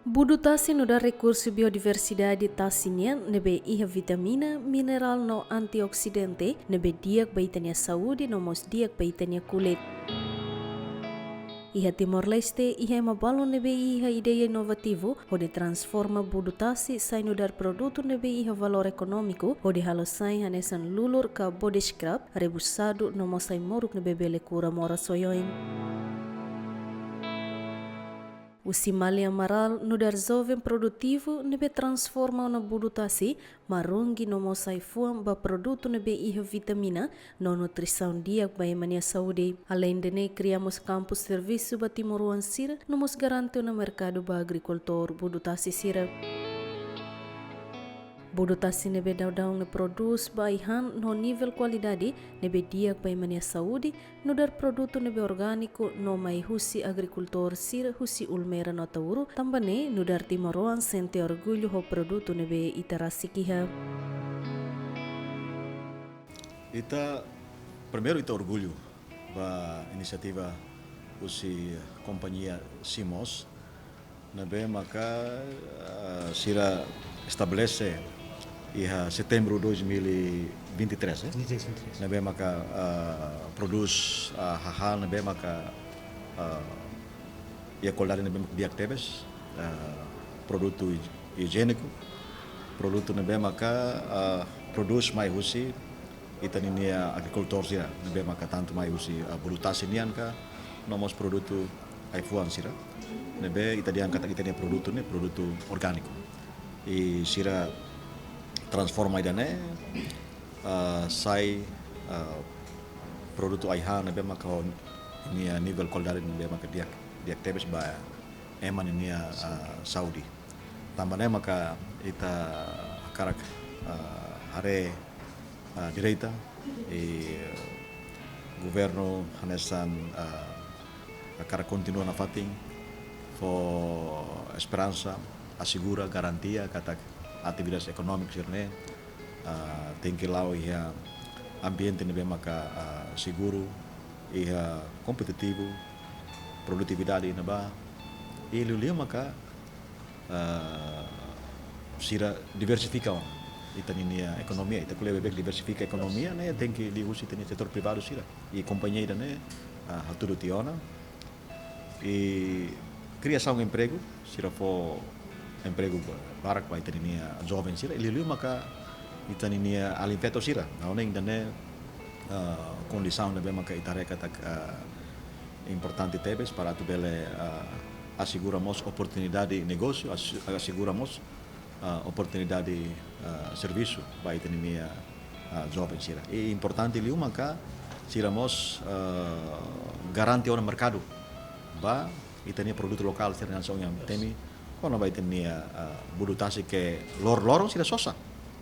Budu tasi no da recurso biodiversidade tasinya nebe iha vitamina, mineral no antioxidante nebe diak baitania saúde no mos diak baitania kulit. Iha Timor-Leste iha mabalo nebe iha ideia inovativo onde transforma budu tasi sai no dar produto nebe iha valor econômico onde halo sai hanesan lulur ka body scrub rebusado no mosai moruk nebe bele kura mora soyoin. O simali amaral no dar jovem produtivo nebe transforma na budu tasi marungi no mosai fuam ba produto nebe iha vitamina no nutrição diak ba mania saúde. Além de ne criamos campus serviço ba Timoruan sira no mos garante na mercado ba agricultor budu tasi sira. Budu tasi nebe daudau ne produz ba ihan no nível qualidade nebe diak ba mania saúde no dar produto nebe orgânico no mai husi agricultor sira husi ulmera no tauru tambane no dar Timoruan sente orgulho ho produto nebe itarasikiha. Primeiro ita orgulho ba inisiativa usi companhia Simos nebe maka sira estabelece iha setembro 2023 nebe maka produz hal nebe maka ia kolari nebe biak tebes produto higiênico produto nebe maka produz mai husi ita ninia agricultor sira nebe maka tanto mai husi bulutasi nian ka nomos produto aifuan sira nebe ita diangkat ita nia produto ne produto orgânico e sira transforma idane sai produto aiha nebe maka nia nível qualidade nebe maka diak tebes ba eman nia Saudi tambane maka ita karak hare direita e governo hanesan karak continua na fating for esperança assegura garantia katak atividades econômicas sirne tem que lá ia ambiente nebe maka seguro ia competitivo produtividade neba e lulia maka sira diversifica ita ninia economia ita kule bebek diversifica economia né tem que liusi tem setor privado sira e companhia né haturu tiona e criação de emprego sira for emprego barak ba ita ninia jovem sira liu maka ita ninia alimpeto sira naone indane condição nebe maka ita reka tak importante tebes para tu bele asseguramos oportunidade de negócio asseguramos oportunidade de serviço ba ita ninia jovem sira e importante liu maka siramos garanti on mercado ba ita nia produto lokal sira nansong yang temi quando vai ter budu tasi que lorong sira sosa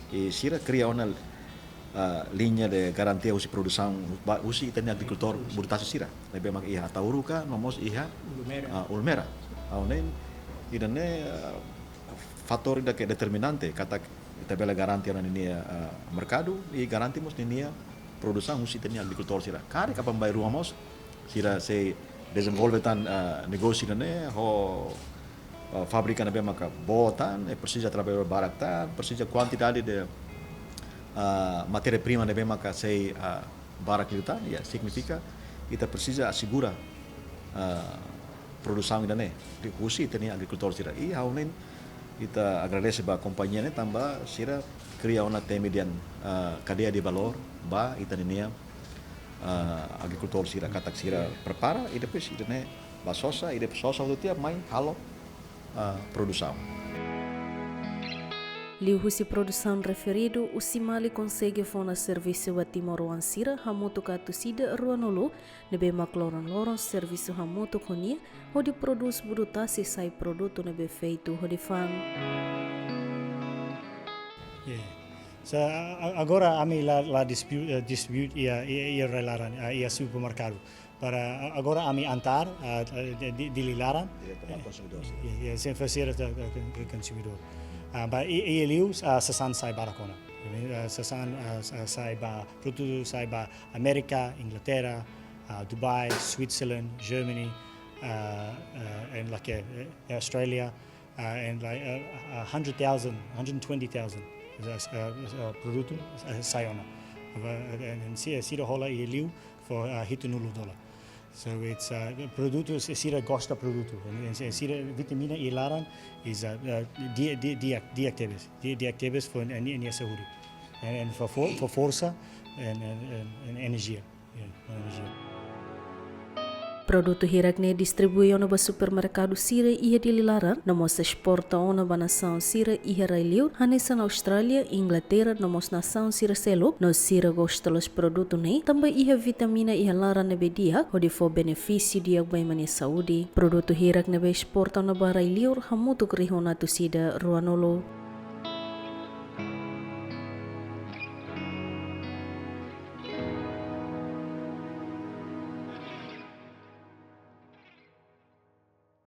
e sira cria uma linha de garantia usi produção usi tem agricultor budu tasi sira lebe mak iha tauru ka nomos iha ulmera aunen idane fator da que determinante kata kita bela garantia na nia mercado e garantimos nia produção usi tem agricultor sira kare kapan bai ruamos sira se desenvolve tan negócio ne ho fábrica na maka botan precisa trabalhar barato precisa quantidade de matéria-prima na maka sei barak juta ya significa kita precisa assegura produção ainda né de usi tem agricultor sira e haunen kita agradece ba companhia ne tamba sira cria uma temedian cadeia de valor ba ita ninia agricultor sira katak sira prepara e depois ita ne ba sosa e depois sosa do tiap mai halo produção. Liu husi produção referido, o Simali consegue fona serviço a Timoruan sira hamutu katu sida ruanolo nebe makloron serviço hamutu konia onde produz budutasi sai produto nebe feito hodi fan. So, agora ami la distribute ia relaran ia supermercado. Para agora ami antar dililaran sem fazer o consumidor. Ba ia liu sasan sai barakona. Sasan sai ba produto sai ba Amerika, Inglaterra, Dubai, Switzerland, Germany, and like Australia. and like 100,000, 120,000 produto sayona. And sira hola I liu for $100. So it's produto sira gosta produto. And sira vitamina I laran is diactebes for nia saúde. And for força and energia. Energia. Produto hirak ne distribui ona ba supermercado sira ia dililaran na mos exporta ona ba nação sira ia railiu hanesa na Austrália, Inglaterra na mos nação sira selo no sira gosta los produto ne também ia vitamina ia laran ne bedia odi for benefício dia ba mani saúde. Produto hirak ne be exporta ona ba railiu hamutu krihona tu sida ruanolo.